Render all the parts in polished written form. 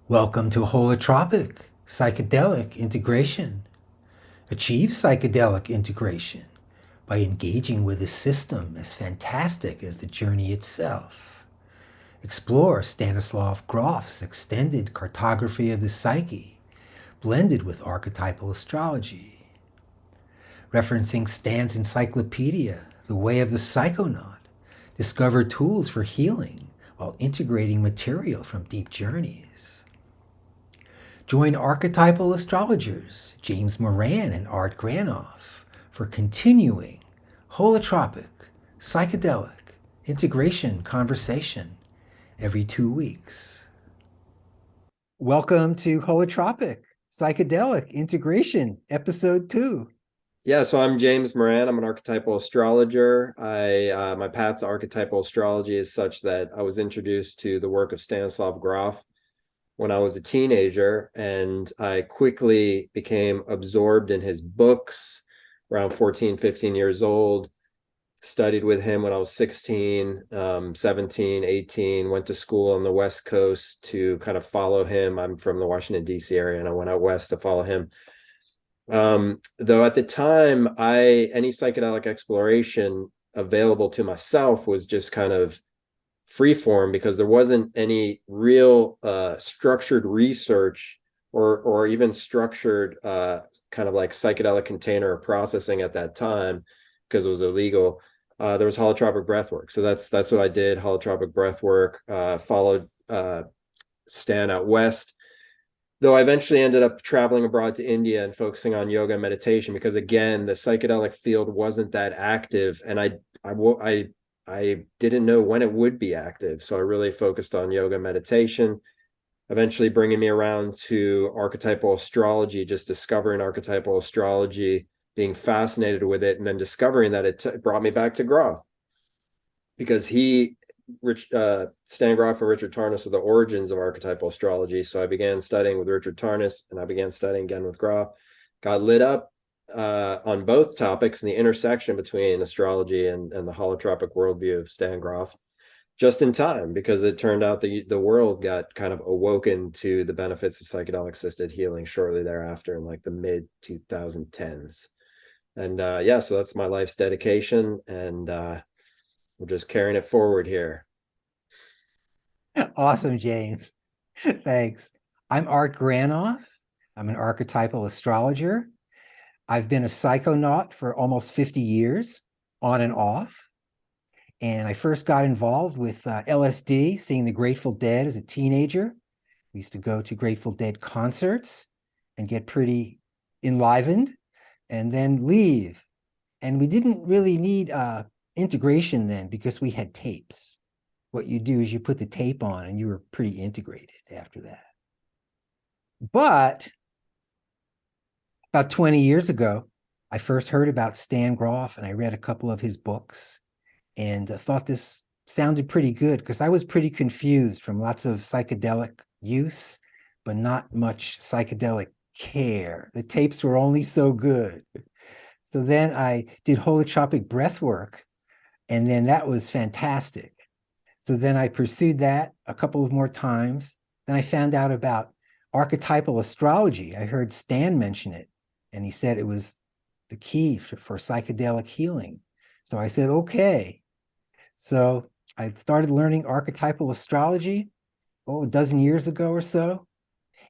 Welcome to Holotropic Psychedelic Integration. Achieve psychedelic integration by engaging with a system as fantastic as the journey itself. Explore Stanislav Grof's extended cartography of the psyche, blended with archetypal astrology. Referencing Stan's encyclopedia, The Way of the Psychonaut, discover tools for healing while integrating material from deep journeys. Join archetypal astrologers James Moran and Art Granoff for continuing holotropic psychedelic integration conversation every 2 weeks. Welcome to Holotropic Psychedelic Integration, Episode 2. Yeah, so I'm James Moran. I'm an archetypal astrologer. My path to archetypal astrology is such that I was introduced to the work of Stanislav Grof when I was a teenager, and I quickly became absorbed in his books around 14, 15 years old. Studied with him when I was 16, 17, 18, went to school on the West Coast to kind of follow him. I'm from the Washington, D.C. area, and I went out west to follow him. Though at the time, any psychedelic exploration available to myself was just kind of free form, because there wasn't any real structured research or even structured kind of like psychedelic container processing at that time, because it was illegal. There was holotropic breathwork, so that's what I did. Holotropic breathwork, followed Stan out west, though I eventually ended up traveling abroad to India and focusing on yoga and meditation, because again, the psychedelic field wasn't that active, and I didn't know when it would be active. So I really focused on yoga and meditation, eventually bringing me around to archetypal astrology, just discovering archetypal astrology, being fascinated with it, and then discovering that it brought me back to Grof, because Stan Grof and Richard Tarnas are the origins of archetypal astrology. So I began studying with Richard Tarnas, and I began studying again with Grof. Got lit up on both topics and the intersection between astrology and the holotropic worldview of Stan Grof, just in time, because it turned out the world got kind of awoken to the benefits of psychedelic assisted healing shortly thereafter, in like the mid 2010s. And so that's my life's dedication, and we're just carrying it forward here. Awesome, James. Thanks. I'm Art Granoff. I'm an archetypal astrologer. I've been a psychonaut for almost 50 years, on and off. And I first got involved with LSD, seeing the Grateful Dead as a teenager. We used to go to Grateful Dead concerts and get pretty enlivened and then leave. And we didn't really need integration then, because we had tapes. What you do is you put the tape on and you were pretty integrated after that. But about 20 years ago, I first heard about Stan Grof, and I read a couple of his books and thought this sounded pretty good, because I was pretty confused from lots of psychedelic use, but not much psychedelic care. The tapes were only so good. So then I did holotropic breath work, and then that was fantastic. So then I pursued that a couple of more times. Then I found out about archetypal astrology. I heard Stan mention it, and he said it was the key for psychedelic healing. So I said, okay. So I started learning archetypal astrology, a dozen years ago or so.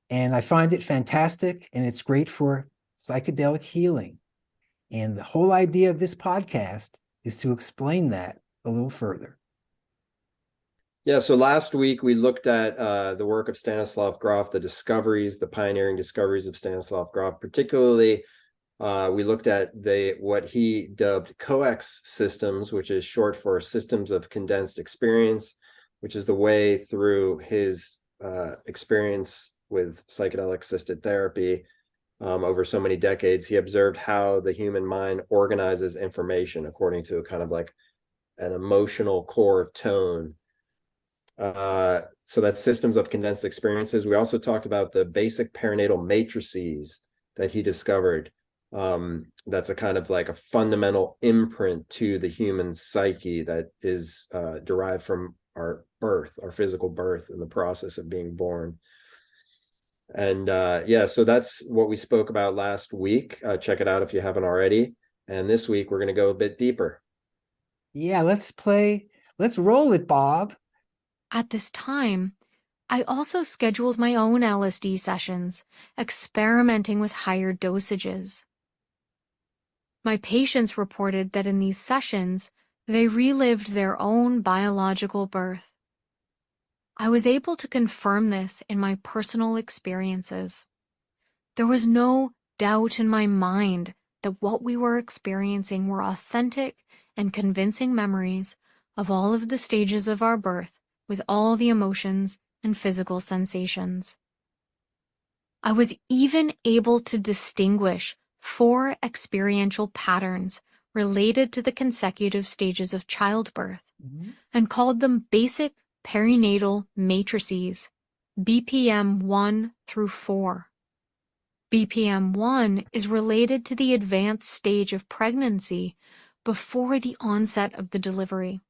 And I find it fantastic, and it's great for psychedelic healing. And the whole idea of this podcast is to explain that a little further. Yeah, so last week we looked at the work of Stanislav Grof, the pioneering discoveries of Stanislav Grof. Particularly, we looked at what he dubbed COEX systems, which is short for systems of condensed experience, which is the way through his experience with psychedelic assisted therapy. Over so many decades, he observed how the human mind organizes information according to a kind of like an emotional core tone. So that's systems of condensed experiences. We also talked about the basic perinatal matrices that he discovered. That's a kind of like a fundamental imprint to the human psyche that is derived from our birth, our physical birth, and the process of being born. And yeah, so that's what we spoke about last week. Check it out if you haven't already. And this week we're going to go a bit deeper. Yeah, let's roll it, Bob. At this time, I also scheduled my own LSD sessions, experimenting with higher dosages. My patients reported that in these sessions, they relived their own biological birth. I was able to confirm this in my personal experiences. There was no doubt in my mind that what we were experiencing were authentic and convincing memories of all of the stages of our birth with all the emotions and physical sensations. I was even able to distinguish 4 experiential patterns related to the consecutive stages of childbirth and called them basic perinatal matrices, BPM 1 through 4. BPM 1 is related to the advanced stage of pregnancy before the onset of the delivery.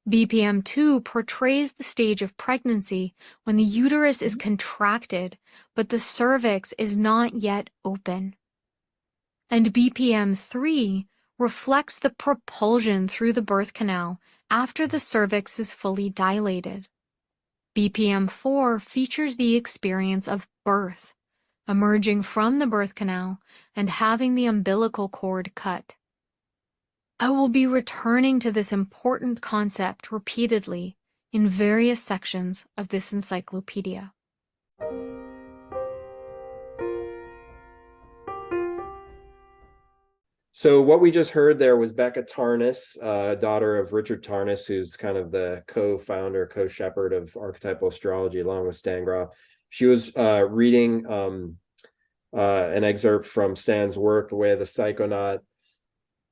BPM 2 portrays the stage of pregnancy when the uterus is contracted, but the cervix is not yet open. And BPM 3 reflects the propulsion through the birth canal after the cervix is fully dilated. BPM 4 features the experience of birth, emerging from the birth canal and having the umbilical cord cut. I will be returning to this important concept repeatedly in various sections of this encyclopedia. So what we just heard there was Becca Tarnas, daughter of Richard Tarnas, who's kind of the co-founder, co-shepherd of archetypal astrology, along with Stan Grof. She was reading an excerpt from Stan's work, The Way of the Psychonaut.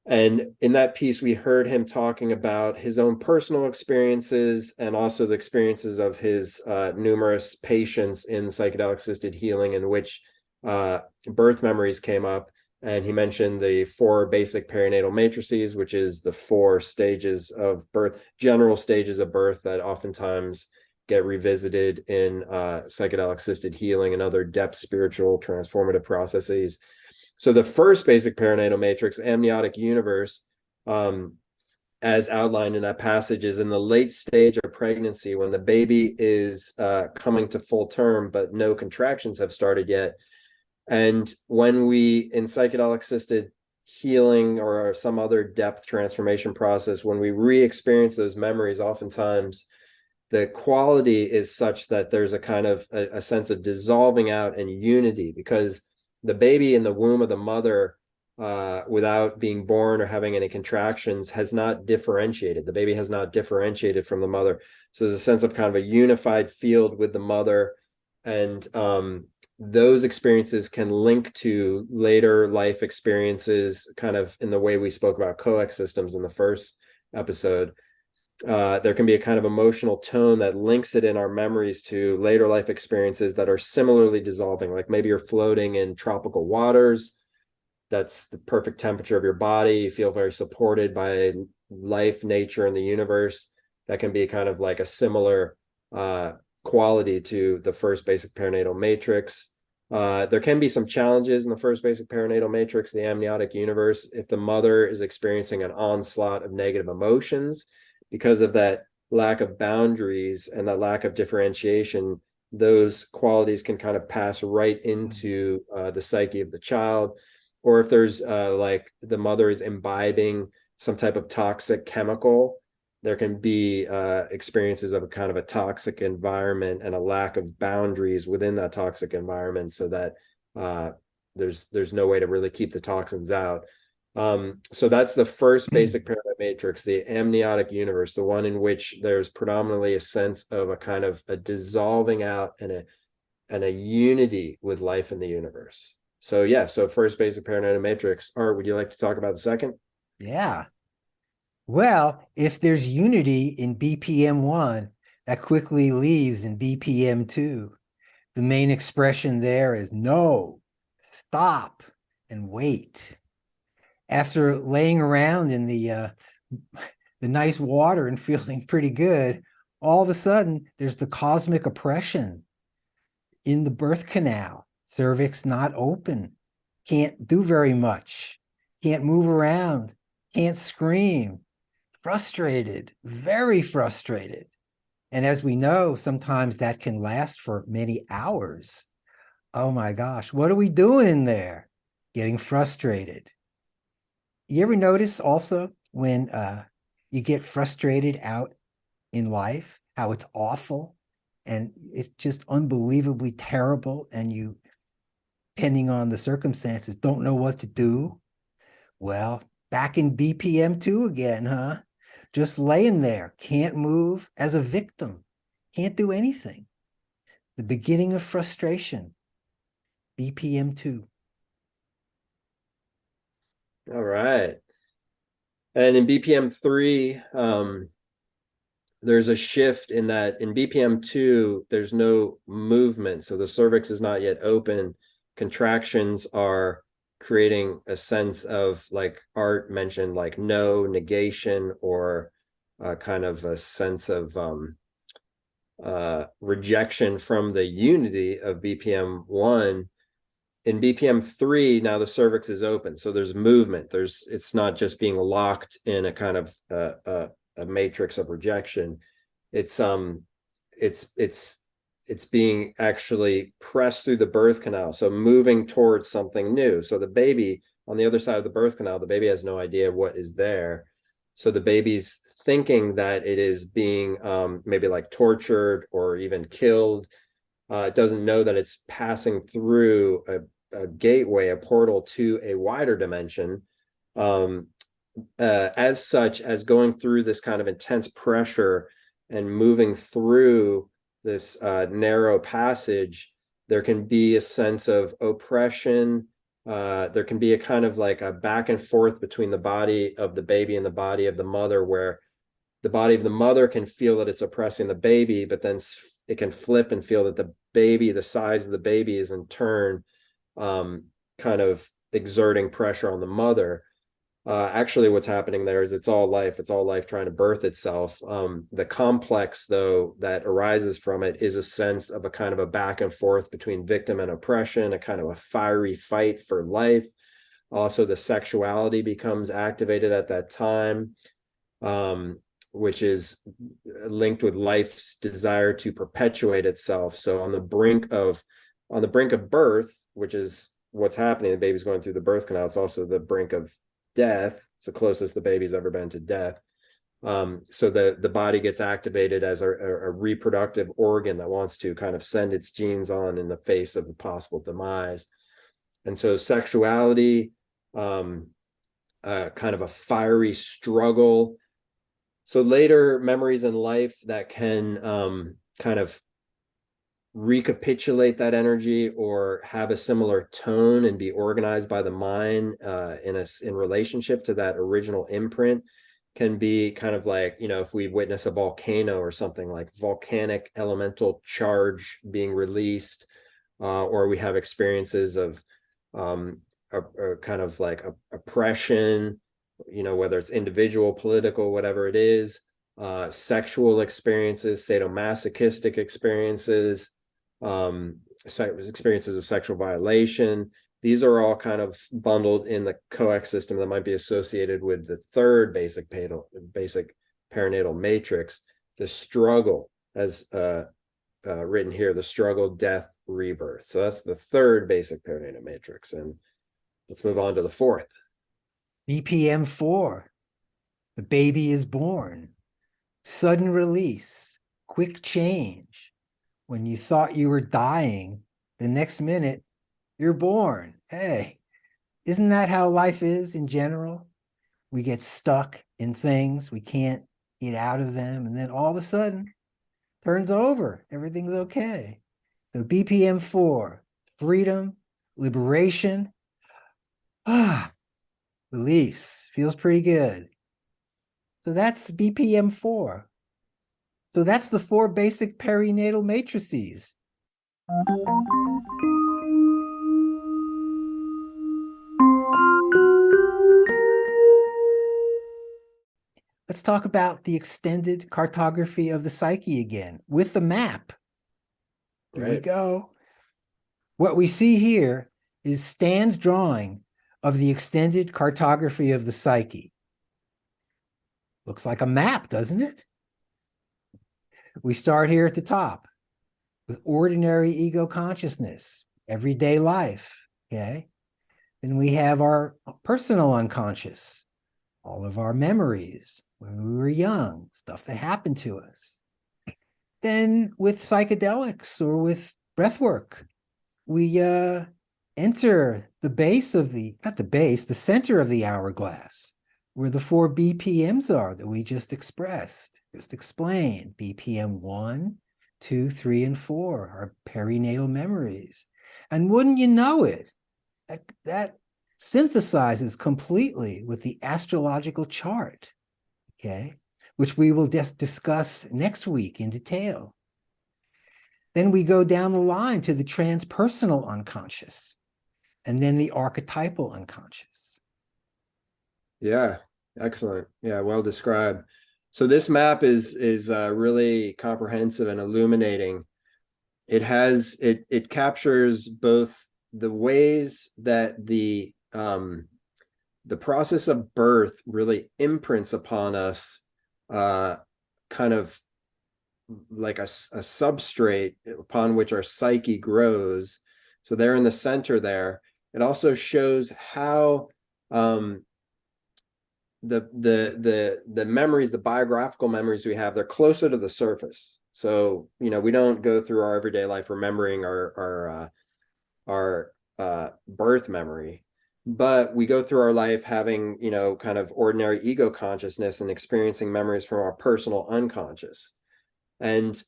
And in that piece, we heard him talking about his own personal experiences and also the experiences of his numerous patients in psychedelic-assisted healing, in which birth memories came up. And he mentioned the 4 basic perinatal matrices, which is the 4 stages of birth, general stages of birth that oftentimes get revisited in psychedelic-assisted healing and other depth spiritual transformative processes. So the first basic perinatal matrix, amniotic universe, as outlined in that passage, is in the late stage of pregnancy when the baby is coming to full term, but no contractions have started yet. And when we, in psychedelic-assisted healing or some other depth transformation process, when we re-experience those memories, oftentimes the quality is such that there's a kind of a sense of dissolving out and unity, because the baby in the womb of the mother, without being born or having any contractions, has not differentiated. The baby has not differentiated from the mother. So there's a sense of kind of a unified field with the mother. And those experiences can link to later life experiences, kind of in the way we spoke about coex systems in the first episode. There can be a kind of emotional tone that links it in our memories to later life experiences that are similarly dissolving. Like maybe you're floating in tropical waters. That's the perfect temperature of your body. You feel very supported by life, nature, and the universe. That can be kind of like a similar quality to the first basic perinatal matrix. There can be some challenges in the first basic perinatal matrix, the amniotic universe, if the mother is experiencing an onslaught of negative emotions. Because of that lack of boundaries and that lack of differentiation, those qualities can kind of pass right into the psyche of the child. Or if there's like the mother is imbibing some type of toxic chemical, there can be experiences of a kind of a toxic environment and a lack of boundaries within that toxic environment, so that there's no way to really keep the toxins out. So that's the first basic perinatal matrix, the amniotic universe, the one in which there's predominantly a sense of a kind of a dissolving out and a unity with life in the universe. So yeah, so first basic perinatal matrix. Art, would you like to talk about the second? Yeah. Well, if there's unity in BPM 1, that quickly leaves in BPM 2. The main expression there is no, stop, and wait. After laying around in the nice water and feeling pretty good, all of a sudden there's the cosmic oppression. in the birth canal, cervix not open, can't do very much, can't move around, can't scream, frustrated, very frustrated. And as we know, sometimes that can last for many hours. Oh my gosh, what are we doing in there? Getting frustrated. You ever notice also when you get frustrated out in life, how it's awful and it's just unbelievably terrible, and you, depending on the circumstances, don't know what to do? Well, back in BPM 2 again, huh? Just laying there, can't move as a victim, can't do anything. The beginning of frustration, BPM 2. All right. And in BPM 3, there's a shift in that in BPM 2, there's no movement. So the cervix is not yet open. Contractions are creating a sense of, like Art mentioned, like no negation, or kind of a sense of rejection from the unity of BPM 1. In BPM 3, now the cervix is open. So there's movement. It's not just being locked in a kind of a matrix of rejection. It's being actually pressed through the birth canal, so moving towards something new. So the baby on the other side of the birth canal, the baby has no idea what is there. So the baby's thinking that it is being maybe like tortured or even killed. It doesn't know that it's passing through a gateway, a portal to a wider dimension. As such, as going through this kind of intense pressure and moving through this narrow passage, there can be a sense of oppression. There can be a kind of like a back and forth between the body of the baby and the body of the mother, where the body of the mother can feel that it's oppressing the baby, but then it can flip and feel that the baby, the size of the baby, is in turn kind of exerting pressure on the mother. Actually, what's happening there is it's all life trying to birth itself. The complex, though, that arises from it is a sense of a kind of a back and forth between victim and oppression, a kind of a fiery fight for life. Also, the sexuality becomes activated at that time, which is linked with life's desire to perpetuate itself. So on the brink of birth, which is what's happening, the baby's going through the birth canal, it's also the brink of death. It's the closest the baby's ever been to death. So the body gets activated as a reproductive organ that wants to kind of send its genes on in the face of the possible demise. And so sexuality, kind of a fiery struggle. So later memories in life that can kind of recapitulate that energy or have a similar tone and be organized by the mind in relationship to that original imprint can be kind of like, if we witness a volcano or something, like volcanic elemental charge being released, or we have experiences of a kind of like oppression, whether it's individual, political, whatever it is, sexual experiences, sadomasochistic experiences, experiences of sexual violation. These are all kind of bundled in the coex system that might be associated with the third basic perinatal matrix, the struggle, as written here, the struggle, death, rebirth. So that's the third basic perinatal matrix. And let's move on to the fourth. BPM 4, the baby is born. Sudden release, quick change. When you thought you were dying, the next minute you're born. Hey, isn't that how life is in general? We get stuck in things, we can't get out of them, and then all of a sudden, turns over, everything's okay. So BPM 4, freedom, liberation, release, feels pretty good. So that's BPM 4. So that's the 4 basic perinatal matrices. Let's talk about the extended cartography of the psyche again with the map. Here we go. What we see here is Stan's drawing of the extended cartography of the psyche. Looks like a map, doesn't it? We start here at the top with ordinary ego consciousness, everyday life, okay? Then we have our personal unconscious, all of our memories when we were young, stuff that happened to us. Then with psychedelics or with breath work, we enter the base of the, not the base, the center of the hourglass, where the 4 BPMs are that we just expressed, just explained. BPM 1, 2, 3, and 4 are perinatal memories. And wouldn't you know it, that synthesizes completely with the astrological chart, okay, which we will just discuss next week in detail. Then we go down the line to the transpersonal unconscious, and then the archetypal unconscious. Yeah, excellent. Yeah, well described. So this map is really comprehensive and illuminating. It captures both the ways that the process of birth really imprints upon us, kind of like a substrate upon which our psyche grows. So there in the center there, it also shows how the memories, the biographical memories we have, they're closer to the surface. So, you know, we don't go through our everyday life remembering our birth memory, but we go through our life having, you know, kind of ordinary ego consciousness and experiencing memories from our personal unconscious. And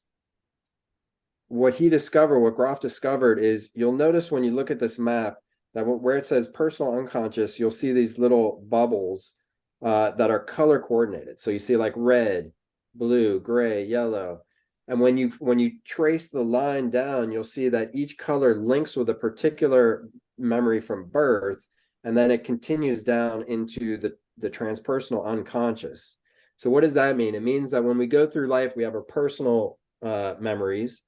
what Grof discovered is, you'll notice when you look at this map that where it says personal unconscious, you'll see these little bubbles that are color coordinated. So you see like red, blue, gray, yellow. And when you trace the line down, you'll see that each color links with a particular memory from birth, and then it continues down into the transpersonal unconscious. So what does that mean? It means that when we go through life, we have our personal memories.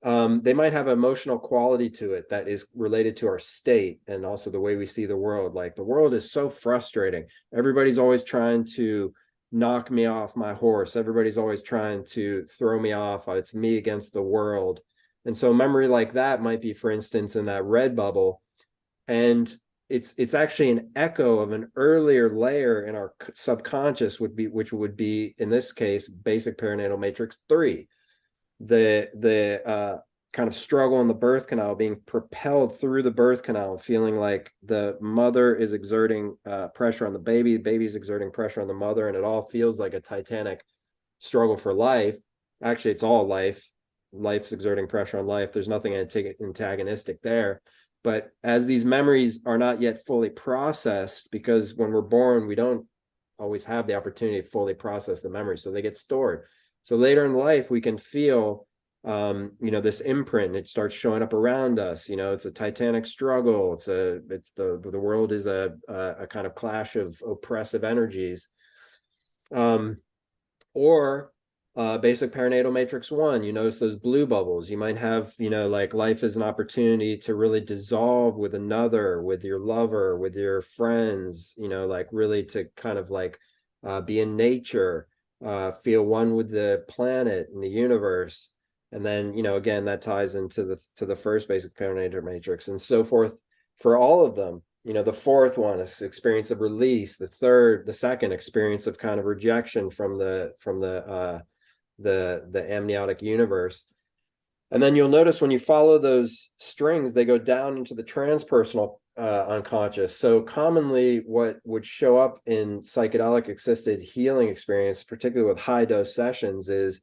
They might have emotional quality to it that is related to our state and also the way we see the world. Like, the world is so frustrating. Everybody's always trying to knock me off my horse. Everybody's always trying to throw me off. It's me against the world. And so a memory like that might be, for instance, in that red bubble. And it's actually an echo of an earlier layer in our subconscious, which would be, in this case, basic perinatal matrix 3. The kind of struggle in the birth canal, being propelled through the birth canal, feeling like the mother is exerting pressure on the baby's exerting pressure on the mother, and it all feels like a titanic struggle for life. Actually, it's all life's exerting pressure on life. There's nothing antagonistic there. But as these memories are not yet fully processed, because when we're born, we don't always have the opportunity to fully process the memories, so they get stored. So later in life, we can feel, you know, this imprint, and it starts showing up around us. You know, it's a titanic struggle. The world is a kind of clash of oppressive energies. Or basic perinatal matrix 1, you notice those blue bubbles. You might have, you know, like, life is an opportunity to really dissolve with another, with your lover, with your friends, you know, like really to kind of like be in nature, feel one with the planet and the universe. And then, you know, again, that ties into the first basic perinatal matrix, and so forth for all of them. You know, the fourth one is experience of release. The second experience of kind of rejection from the amniotic universe. And then you'll notice when you follow those strings, they go down into the transpersonal unconscious. So commonly what would show up in psychedelic assisted healing experience, particularly with high dose sessions, is,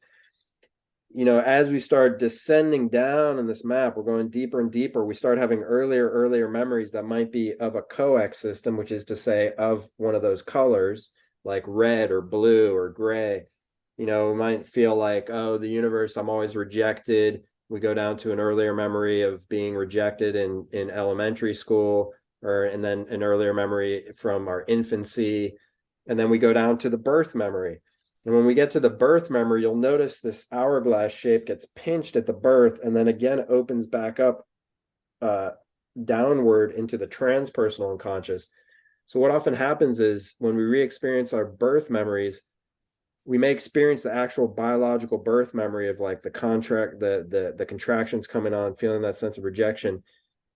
you know, as we start descending down in this map, we're going deeper and deeper. We start having earlier memories that might be of a coex system, which is to say of one of those colors, like red or blue or gray. You know, we might feel like, oh, the universe, I'm always rejected. We go down to an earlier memory of being rejected in elementary school, and then an earlier memory from our infancy. And then we go down to the birth memory. And when we get to the birth memory, you'll notice this hourglass shape gets pinched at the birth, and then again it opens back up downward into the transpersonal unconscious. So what often happens is when we re-experience our birth memories, we may experience the actual biological birth memory of like the contractions coming on, feeling that sense of rejection,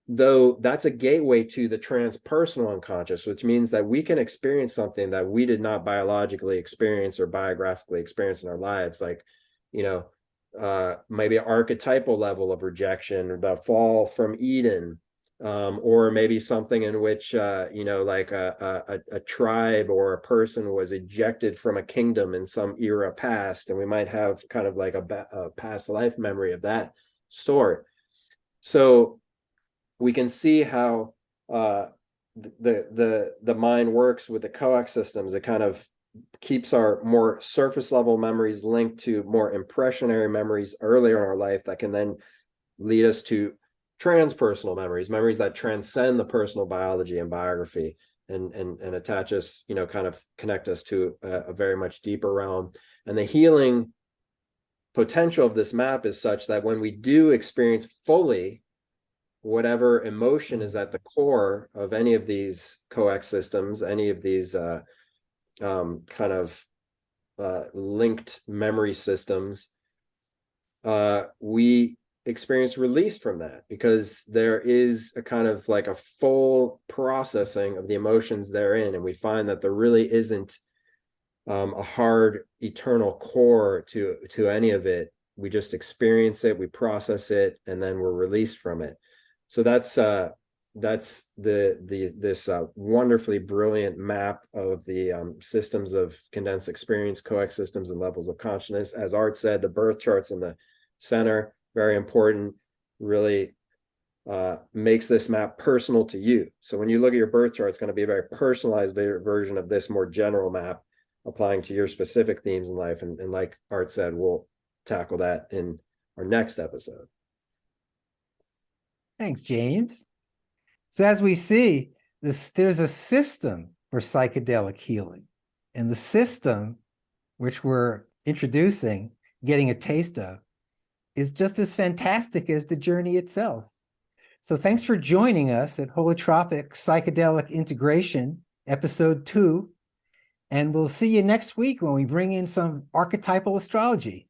though that's a gateway to the transpersonal unconscious, which means that we can experience something that we did not biologically experience or biographically experience in our lives, like, you know, maybe an archetypal level of rejection, or the fall from Eden, or maybe something in which, you know, like a tribe or a person was ejected from a kingdom in some era past, and we might have kind of like a past life memory of that sort. So we can see how the mind works with the coax systems. It kind of keeps our more surface level memories linked to more impressionary memories earlier in our life that can then lead us to transpersonal memories, memories that transcend the personal biology and biography, and attach us, you know, kind of connect us to a very much deeper realm. And the healing potential of this map is such that when we do experience fully whatever emotion is at the core of any of these coax systems, any of these kind of linked memory systems, we experience release from that, because there is a kind of like a full processing of the emotions therein, and we find that there really isn't a hard eternal core to any of it. We just experience it, we process it, and then we're released from it. So that's this wonderfully brilliant map of the systems of condensed experience, coax systems, and levels of consciousness. As Art said, the birth charts in the center, very important, really makes this map personal to you. So when you look at your birth chart, it's going to be a very personalized version of this more general map, applying to your specific themes in life. And like Art said, we'll tackle that in our next episode. Thanks, James. So as we see, there's a system for psychedelic healing. And the system, which we're introducing, getting a taste of, is just as fantastic as the journey itself. So thanks for joining us at Holotropic Psychedelic Integration, Episode 2. And we'll see you next week when we bring in some archetypal astrology.